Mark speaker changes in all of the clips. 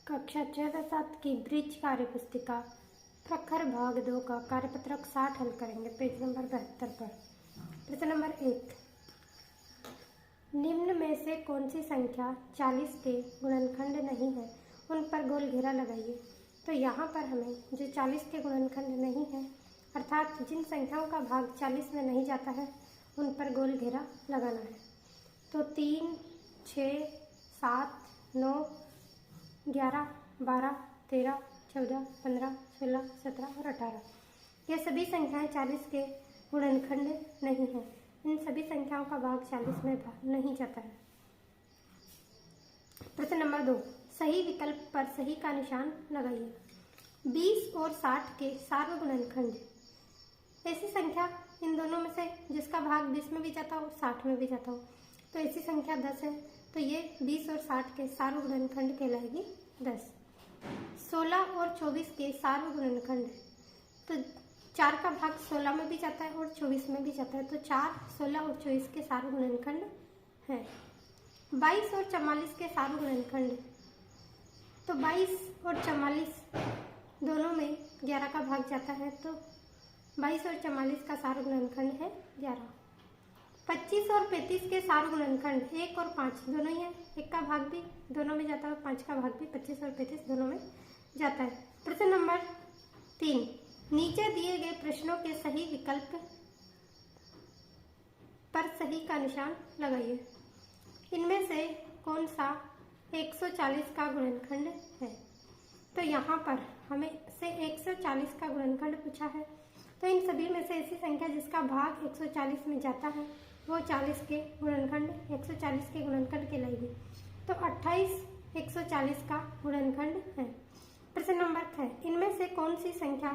Speaker 1: कक्षा 6-7 की ब्रिज कार्य पुस्तिका प्रखर भाग 2 का कार्यपत्रक 60 हल करेंगे। पेज नंबर 72 पर प्रश्न नंबर 1, निम्न में से कौन सी संख्या 40 के गुणनखंड नहीं है, उन पर गोल घेरा लगाइए। तो यहाँ पर हमें जो 40 के गुणनखंड नहीं है अर्थात जिन संख्याओं का भाग 40 में नहीं जाता है उन पर गोल घेरा लगाना है। तो 3, 6, 7, 9, 11, 12, 13, 14, 15, 16, 17 और 18 ये सभी संख्याएं 40 के गुणनखंड नहीं है। इन सभी संख्याओं का भाग 40 में नहीं जाता है। प्रश्न नंबर 2, सही विकल्प पर सही का निशान लगाइए। 20 और 60 के सार्वगुणनखंड, ऐसी संख्या इन दोनों में से जिसका भाग 20 में भी जाता हो 60 में भी जाता हो, तो ऐसी संख्या 10 है। तो ये 20 और 60 के सार्वगुणनखंड कहलाएगी 10। 16 और 24 के सार्वगुणनखंड, तो 4 का भाग 16 में भी जाता है और 24 में भी जाता है, तो 4, 16 और 24 के सार्वगुणनखंड है। 22 और 44 के सार्वगुणनखंड, तो 22 और 44 दोनों में 11 का भाग जाता है, तो 22 और 44 का सार्वगुणनखंड है 11। 25 और 35 के सार्वगुणनखंड 1 और 5 दोनों ही है, 1 का भाग भी दोनों में जाता है और 5 का भाग भी 25 और 35 दोनों में जाता है। प्रश्न नंबर 3, नीचे दिए गए प्रश्नों के सही विकल्प पर सही का निशान लगाइए। इनमें से कौन सा 140 का गुणनखंड है? तो यहाँ पर हमें से 140 का गुणनखंड पूछा है, तो इन सभी में से ऐसी संख्या जिसका भाग 140 में जाता है वो 40 के गुणनखंड 140 के गुणनखंड कहलाएगी। तो 28 140 का गुणनखंड है। प्रश्न नंबर 6, इनमें से कौन सी संख्या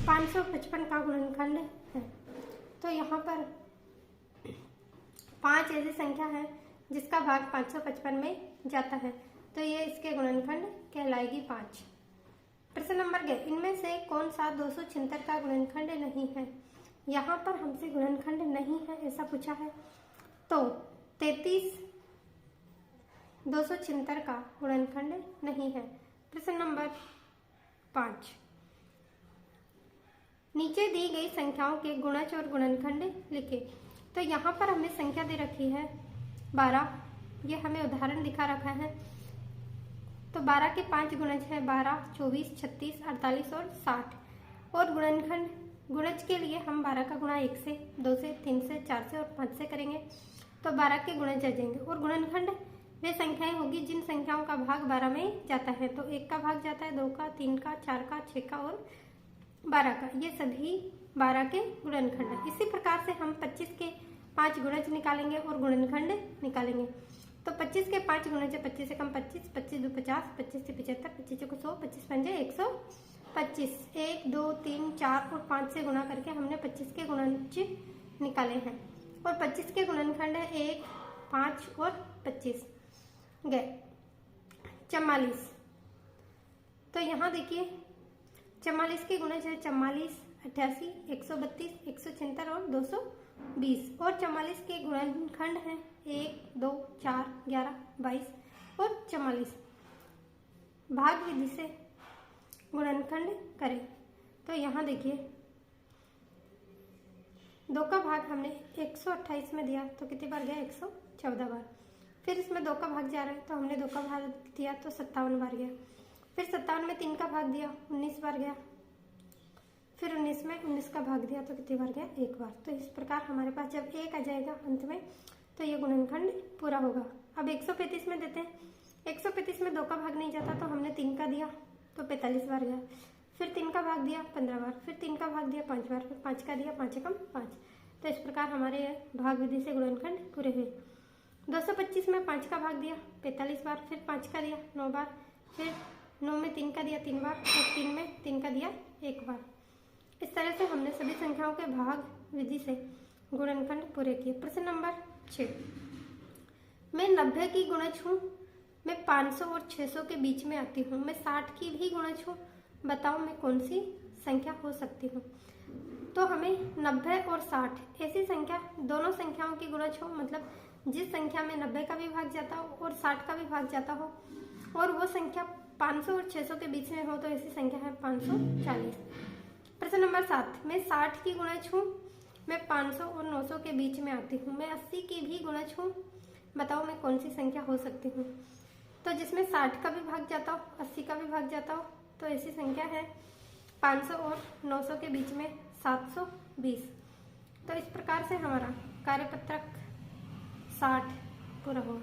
Speaker 1: 555 का गुणनखंड है? तो यहाँ पर 5 ऐसी संख्या है जिसका भाग 555 में जाता है, तो ये इसके गुणनखंड कहलाएगी 5। प्रश्न नंबर 11, इनमें से कौन सा 276 का गुणनखंड नहीं है? यहाँ पर हमसे गुणनखंड नहीं है ऐसा पूछा है, तो 33 276 का गुणनखंड नहीं है। प्रश्न नंबर 5, नीचे दी गई संख्याओं के गुणज और गुणनखंड लिखे। तो यहाँ पर हमें संख्या दे रखी है 12, ये हमें उदाहरण दिखा रखा है। तो 12 के 5 गुणज है 12, 24, 36, 48 और 60। और गुणनखंड, गुणज के लिए हम 12 का गुणा 1 से, 2 से, 3 से, 4 से और 5 से करेंगे, तो 12 के गुणज आ जाएंगे। और गुणनखंड वे संख्याएं होगी जिन संख्याओं का भाग 12 में जाता है, तो 1 का भाग जाता है, 2 का, 3 का, 4 का, 6 का और 12 का, ये सभी 12 के गुणनखंड है। इसी प्रकार से हम 25 के 5 गुणज निकालेंगे और गुणनखंड निकालेंगे। तो 25 के 5 गुणज है 25 से कम 25, 25 2 50, 25 से 75, 25 चौको 100, 25 पंजे 125। 1, 2, 3, 4 और 5 से गुणा करके हमने 25 के गुणज निकाले हैं। और 25 के गुणनखंड है 1, 5 और 25 गए। 44, तो यहाँ देखिए 44 के गुणज है 44, 88, 132, 176 और 220। और 44 के गुणनखंड है 1, 2, 4, 11, 22 और 44। भाग विधि से गुणनखंड करें। तो यहाँ देखिए 2 का भाग हमने 128 में दिया तो कितनी बार गया 114 बार। फिर इसमें 2 का भाग जा रहा है तो हमने 2 का भाग दिया तो 57 बार गया। फिर 57 में 3 का भाग दिया 19 बार गया। फिर 19 में 19 का भाग दिया तो कितनी बार गया 1 बार। तो इस प्रकार हमारे पास जब 1 आ जाएगा अंत में तो ये गुणनखंड पूरा होगा। अब 135 में देते हैं। 135 में 2 का भाग नहीं जाता तो हमने 3 का दिया तो 45 बार गया। फिर 3 का भाग दिया 15 बार। फिर 3 का भाग दिया 5 बार। फिर 5 का दिया 5 एकम 5। तो इस प्रकार हमारे भाग विधि से गुणनखंड पूरे हुए। 225 में 5 का भाग दिया 45 बार। फिर 5 का दिया 9 बार। फिर 9 में 3 का दिया 3 बार और 3 में 3 का दिया 1 बार। इस तरह से हमने सभी संख्याओं के भाग विधि से गुणनखंड पूरे किए। प्रश्न नंबर 6, मैं 90 की गुणज हूँ, मैं 500 और 600 के बीच में आती हूँ, मैं 60 की भी गुणज हूँ, बताओ मैं कौन सी संख्या हो सकती हूँ? तो हमें 90 और 60 ऐसी संख्या, दोनों संख्याओं की गुणज हो, मतलब जिस संख्या में 90 का भी भाग जाता हो और 60 का भी भाग जाता हो और वो संख्या 500 और 600 के बीच में हो तो ऐसी संख्या है 540। प्रश्न नंबर 7, मैं 60 की गुणज हूँ, मैं 500 और 900 के बीच में आती हूँ, मैं 80 की भी गुणज हूँ, बताओ मैं कौन सी संख्या हो सकती हूँ। तो जिसमें 60 का भी भाग जाता हो, 80 का भी भाग जाता हो, तो ऐसी संख्या है 500 और 900 के बीच में 720। तो इस प्रकार से हमारा कार्यपत्रक 60 पूरा हुआ।